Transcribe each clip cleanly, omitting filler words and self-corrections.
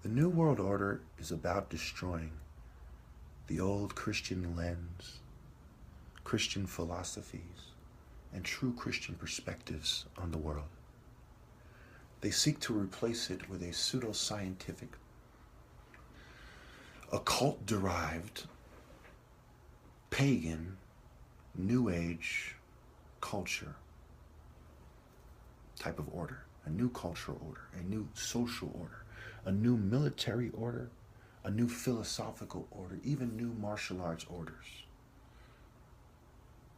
The New World Order is about destroying the old Christian lens, Christian philosophies, and true Christian perspectives on the world. They seek to replace it with a pseudoscientific, occult-derived, pagan, New Age culture type of order, a new cultural order, a new social order, a new military order, a new philosophical order, even new martial arts orders,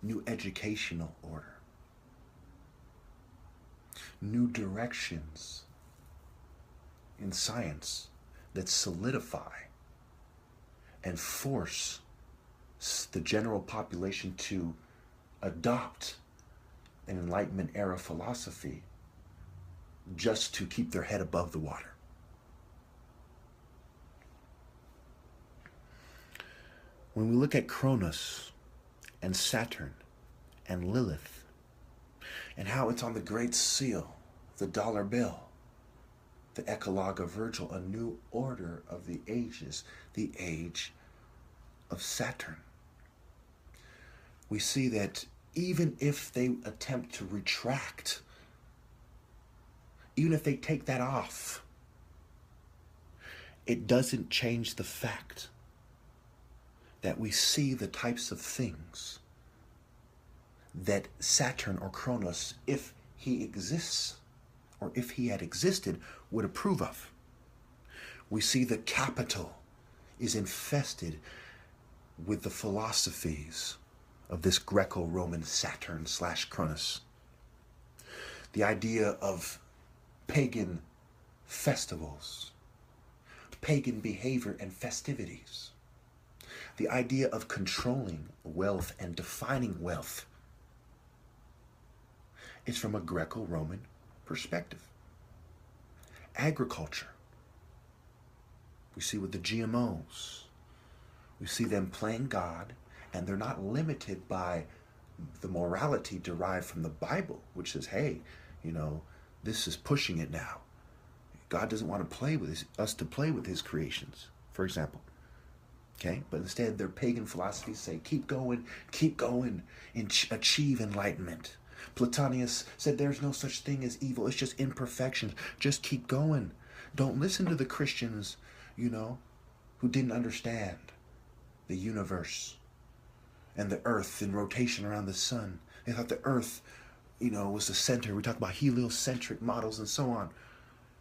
new educational order, new directions in science that solidify and force the general population to adopt an Enlightenment era philosophy just to keep their head above the water. When we look at Cronus and Saturn and Lilith and how it's on the Great Seal, the dollar bill, the Eclogue of Virgil, a new order of the ages, the age of Saturn, we see that even if they attempt to retract, even if they take that off, it doesn't change the fact that we see the types of things that Saturn or Cronus, if he exists, or if he had existed, would approve of. We see the capital is infested with the philosophies of this Greco-Roman Saturn / Cronus. The idea of pagan festivals, pagan behavior and festivities, the idea of controlling wealth and defining wealth is from a Greco-Roman perspective. Agriculture, we see with the GMOs, we see them playing God, and they're not limited by the morality derived from the Bible, which says, hey, this is pushing it now. God doesn't want to play with us to play with his creations, for example. Okay, but instead their pagan philosophies say, keep going, and achieve enlightenment. Plotinus said there's no such thing as evil, it's just imperfections. Just keep going. Don't listen to the Christians, who didn't understand the universe and the earth in rotation around the sun. They thought the earth, was the center. We talk about heliocentric models and so on,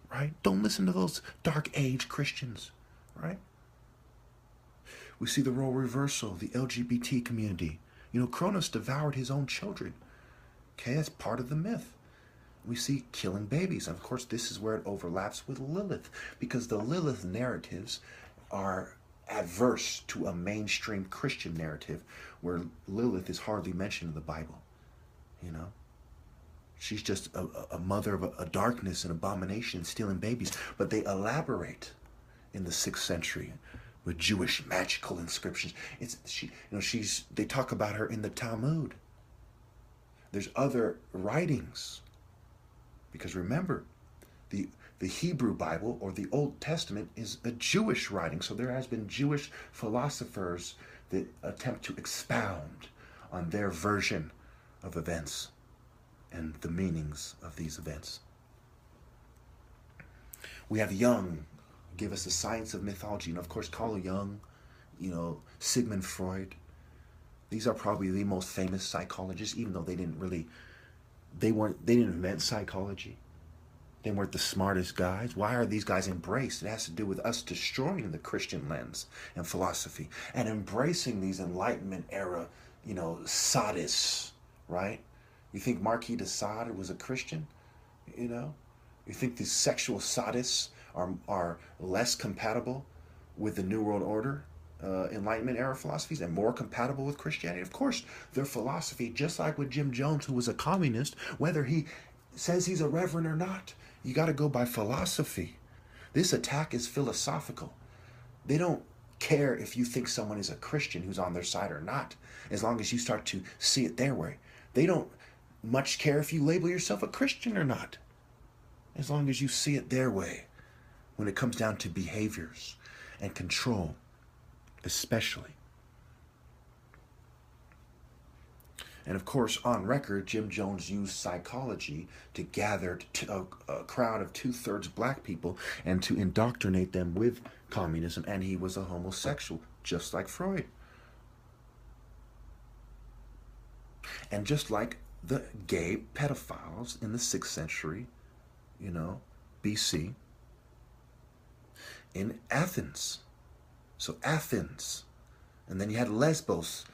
right? Don't listen to those dark age Christians, right? We see the role reversal, the LGBT community. Cronus devoured his own children. Okay, that's part of the myth. We see killing babies. And of course, this is where it overlaps with Lilith, because the Lilith narratives are adverse to a mainstream Christian narrative where Lilith is hardly mentioned in the Bible. She's just a mother of a darkness and abomination, stealing babies. But they elaborate in the 6th century with Jewish magical inscriptions. They talk about her in the Talmud. There's other writings, because remember, the Hebrew Bible or the Old Testament is a Jewish writing, so there has been Jewish philosophers that attempt to expound on their version of events and the meanings of these events. We have Jung give us the science of mythology, and of course Carl Jung, Sigmund Freud. These are probably the most famous psychologists, even though they didn't invent psychology. They weren't the smartest guys. Why are these guys embraced? It has to do with us destroying the Christian lens and philosophy and embracing these Enlightenment era, sadists, right? You think Marquis de Sade was a Christian? You think these sexual sadists are less compatible with the New World Order, Enlightenment era philosophies, and more compatible with Christianity? Of course, their philosophy, just like with Jim Jones, who was a communist, whether he says he's a reverend or not, you got to go by philosophy. This attack is philosophical. They don't care if you think someone is a Christian who's on their side or not, as long as you start to see it their way. They don't much care if you label yourself a Christian or not, as long as you see it their way. when it comes down to behaviors and control, especially. And of course, on record, Jim Jones used psychology to gather a crowd of 2/3 black people and to indoctrinate them with communism. And he was a homosexual, just like Freud. And just like the gay pedophiles in the 6th century, BC, in Athens. So Athens. And then you had Lesbos,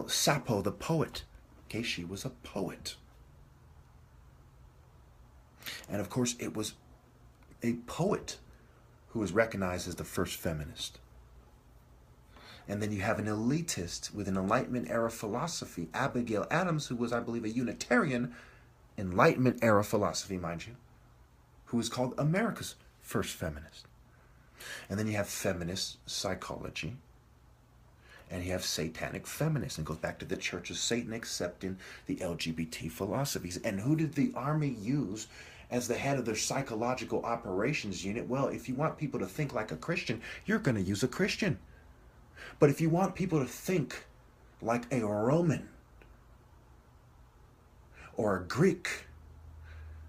Sappho, the poet. Okay, she was a poet. And of course, it was a poet who was recognized as the first feminist. And then you have an elitist with an Enlightenment era philosophy, Abigail Adams, who was, I believe, a Unitarian, Enlightenment era philosophy, mind you, who was called America's first feminist. And then you have feminist psychology, and you have satanic feminists, and it goes back to the Church of Satan accepting the LGBT philosophies. And who did the army use as the head of their psychological operations unit? Well, if you want people to think like a Christian, you're going to use a Christian. But if you want people to think like a Roman or a Greek,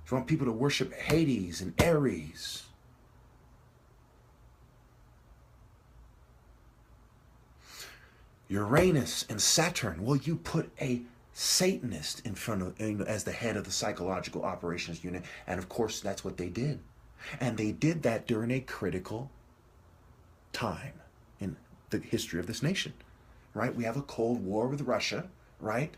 if you want people to worship Hades and Ares, Uranus and Saturn, well, you put a Satanist in front of, as the head of the psychological operations unit. And of course, that's what they did. And they did that during a critical time in the history of this nation, right? We have a Cold War with Russia, right?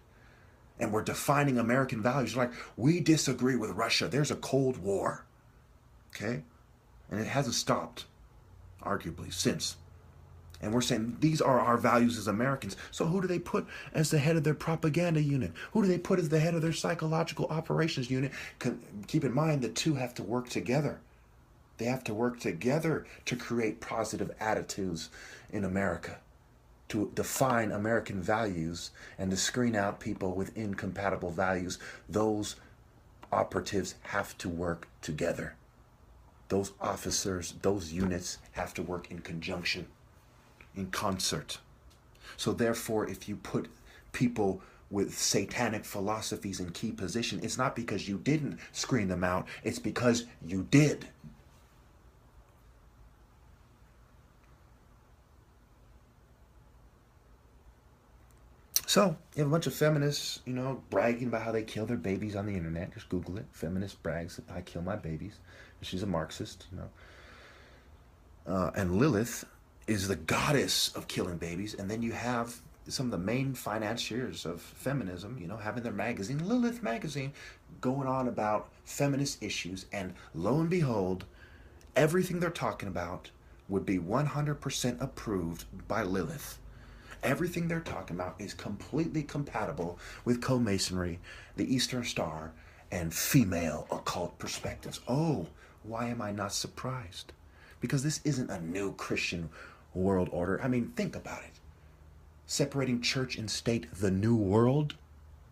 And we're defining American values. Like, we disagree with Russia. There's a Cold War, okay? And it hasn't stopped, arguably, since. And we're saying these are our values as Americans. So who do they put as the head of their propaganda unit? Who do they put as the head of their psychological operations unit? Keep in mind, the two have to work together. They have to work together to create positive attitudes in America, to define American values, and to screen out people with incompatible values. Those operatives have to work together. Those officers, those units have to work in conjunction, in concert. So therefore, if you put people with satanic philosophies in key position, it's not because you didn't screen them out, it's because you did. So, you have a bunch of feminists, bragging about how they kill their babies on the internet. Just Google it. Feminist brags, I kill my babies. And she's a Marxist, And Lilith is the goddess of killing babies. And then you have some of the main financiers of feminism, having their magazine, Lilith magazine, going on about feminist issues. And lo and behold, everything they're talking about would be 100% approved by Lilith. Everything they're talking about is completely compatible with co-masonry, the Eastern Star, and female occult perspectives. Oh, why am I not surprised? Because this isn't a new Christian world order. I mean, think about it. Separating church and state, the new world?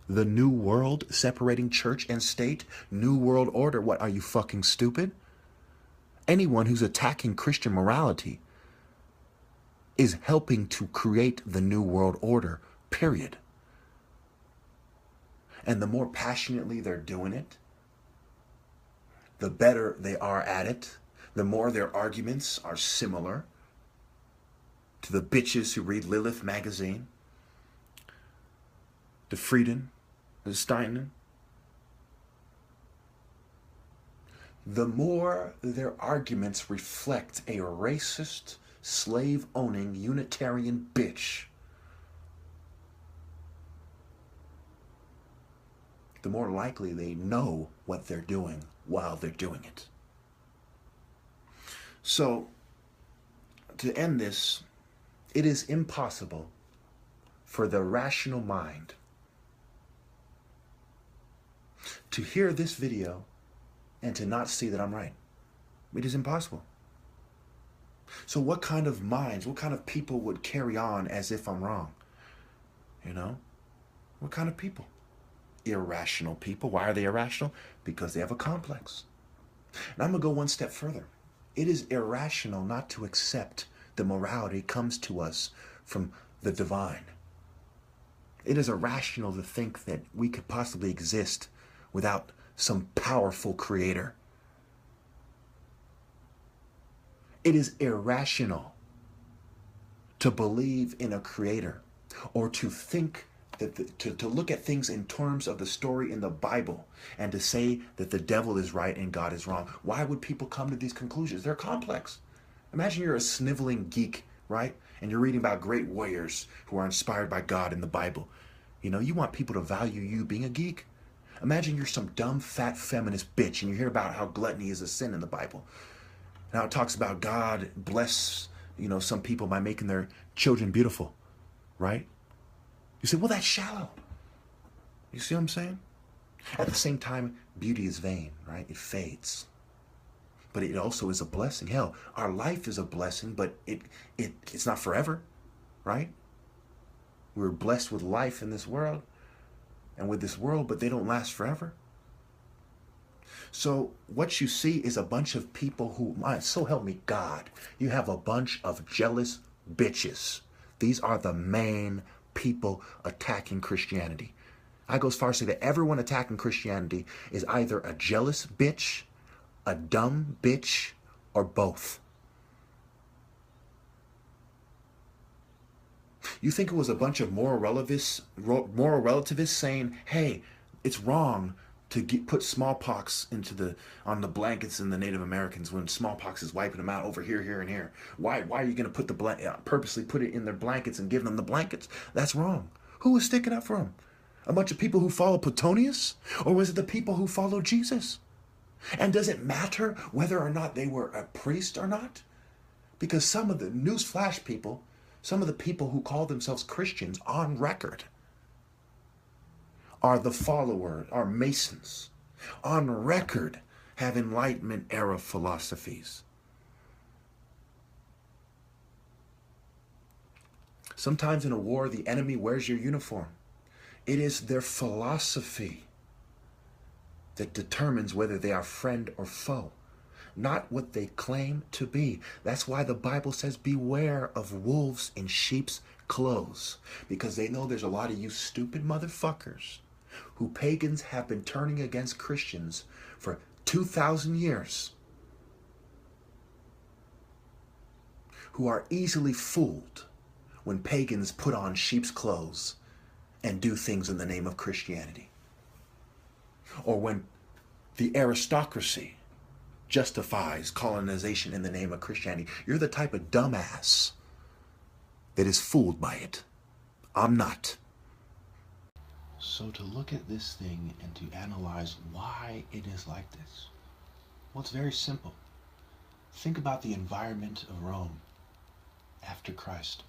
The new world, separating church and state, new world order. What, are you fucking stupid? Anyone who's attacking Christian morality is helping to create the new world order, period. And the more passionately they're doing it, the better they are at it, the more their arguments are similar to the bitches who read Lilith magazine, the Frieden, the Steinen. The more their arguments reflect a racist, slave-owning, Unitarian bitch, the more likely they know what they're doing while they're doing it. So, to end this, it is impossible for the rational mind to hear this video and to not see that I'm right. It is impossible. So what kind of minds, what kind of people would carry on as if I'm wrong? What kind of people? Irrational people. Why are they irrational? Because they have a complex. And I'm going to go one step further. It is irrational not to accept the morality comes to us from the divine. It is irrational to think that we could possibly exist without some powerful creator. It is irrational to believe in a creator or to think that to look at things in terms of the story in the Bible and to say that the devil is right and God is wrong. Why would people come to these conclusions? They're complex. Imagine you're a sniveling geek, right? And you're reading about great warriors who are inspired by God in the Bible. You know, you want people to value you being a geek. Imagine you're some dumb, fat, feminist bitch and you hear about how gluttony is a sin in the Bible. Now it talks about God bless, some people by making their children beautiful, right? You say, well, that's shallow. You see what I'm saying? At the same time, beauty is vain, right? It fades. But it also is a blessing. Hell, our life is a blessing, but it's not forever, right? We're blessed with life in this world and with this world, but they don't last forever. So what you see is a bunch of people who, so help me God, you have a bunch of jealous bitches. These are the main people attacking Christianity. I go as far as to say that everyone attacking Christianity is either a jealous bitch, a dumb bitch, or both. You think it was a bunch of moral relativists saying, hey, it's wrong to put smallpox on the blankets in the Native Americans when smallpox is wiping them out over here, here, and here. Why are you going to put purposely put it in their blankets and give them the blankets? That's wrong. Who was sticking up for them? A bunch of people who follow Platonius? Or was it the people who follow Jesus? And does it matter whether or not they were a priest or not? Because some of the newsflash people, some of the people who call themselves Christians on record are the followers, are Masons, on record have Enlightenment era philosophies. Sometimes in a war, the enemy wears your uniform. It is their philosophy that determines whether they are friend or foe, not what they claim to be. That's why the Bible says, beware of wolves in sheep's clothes, because they know there's a lot of you stupid motherfuckers who pagans have been turning against Christians for 2,000 years, who are easily fooled when pagans put on sheep's clothes and do things in the name of Christianity. Or when the aristocracy justifies colonization in the name of Christianity. You're the type of dumbass that is fooled by it. I'm not. So to look at this thing and to analyze why it is like this, well, it's very simple. Think about the environment of Rome after Christ.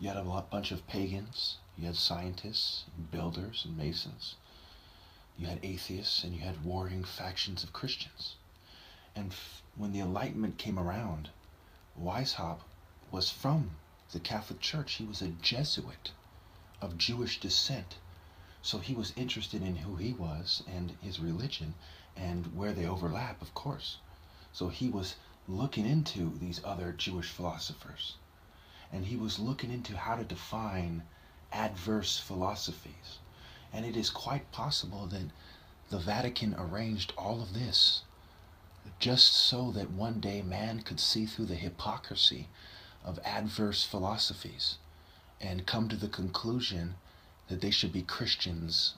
You had a bunch of pagans, you had scientists, and builders, and masons. You had atheists, and you had warring factions of Christians. And when the Enlightenment came around, Weishaupt was from the Catholic Church. He was a Jesuit of Jewish descent. So he was interested in who he was and his religion and where they overlap, of course. So he was looking into these other Jewish philosophers. And he was looking into how to define adverse philosophies. And it is quite possible that the Vatican arranged all of this just so that one day man could see through the hypocrisy of adverse philosophies and come to the conclusion that they should be Christians,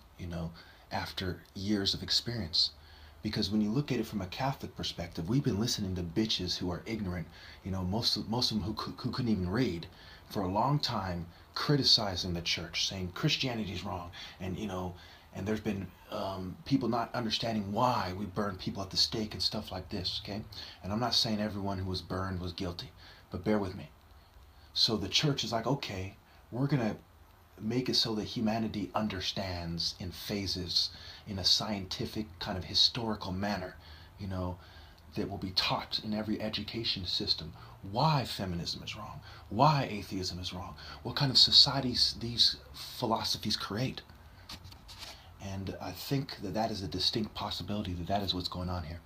after years of experience. Because when you look at it from a Catholic perspective, we've been listening to bitches who are ignorant, most of them who couldn't even read, for a long time, criticizing the church, saying Christianity is wrong, and there's been people not understanding why we burn people at the stake and stuff like this, okay? And I'm not saying everyone who was burned was guilty, but bear with me. So the church is like, okay, we're going to make it so that humanity understands in phases, in a scientific kind of historical manner, that will be taught in every education system why feminism is wrong, why atheism is wrong, what kind of societies these philosophies create. And I think that is a distinct possibility that is what's going on here.